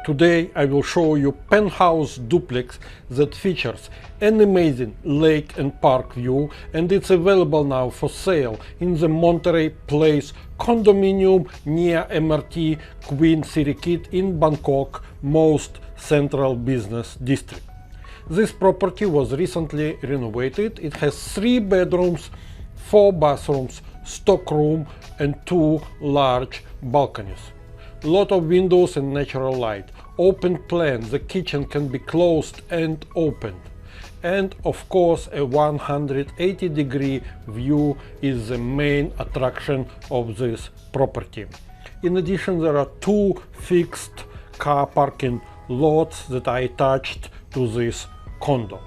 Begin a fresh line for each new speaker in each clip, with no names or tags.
Today I will show you Penthouse-Duplex that features an amazing lake and park view, and it's available now for sale in the Monterey Place condominium near MRT Queen Sirikit in Bangkok, most central business district. This property was recently renovated. It has 3 bedrooms, 4 bathrooms, stockroom and 2 large balconies. Lot of windows and natural light. Open plan, the kitchen can be closed and opened. And of course a 180-degree view is the main attraction of this property. In addition, there are 2 fixed car parking lots that are attached to this condo.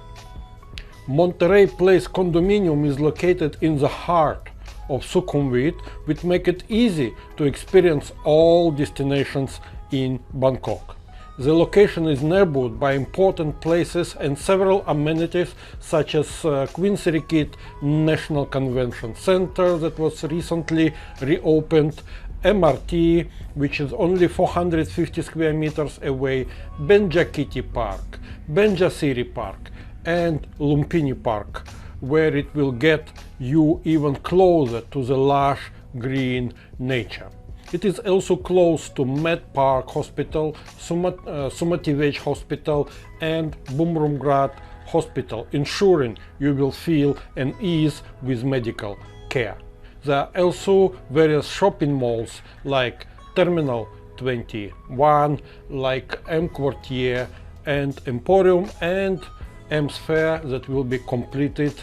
Monterey Place condominium is located in the heart of Sukhumvit, which make it easy to experience all destinations in Bangkok. The location is neighbored by important places and several amenities such as Queen Sirikit National Convention Center that was recently reopened, MRT, which is only 450 square meters away, Bangkok Park, Bangkok Park and Lumpini Park, where it will get you even closer to the lush green nature. It is also close to Med Park Hospital, Sumativej Hospital and Bumrumgrad Hospital, ensuring you will feel an ease with medical care. There are also various shopping malls like Terminal 21, like M Quartier and Emporium and M-Sphere that will be completed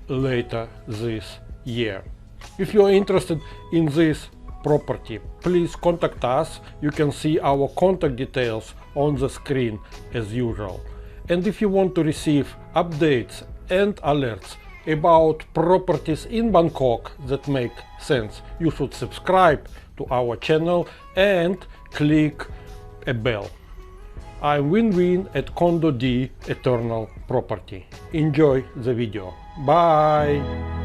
later this year. If you are interested in this property, please contact us. You can see our contact details on the screen as usual. And if you want to receive updates and alerts about properties in Bangkok that make sense, you should subscribe to our channel and click a bell. I'm WinWin at CondoDee Eternal Property. Enjoy the video. Bye!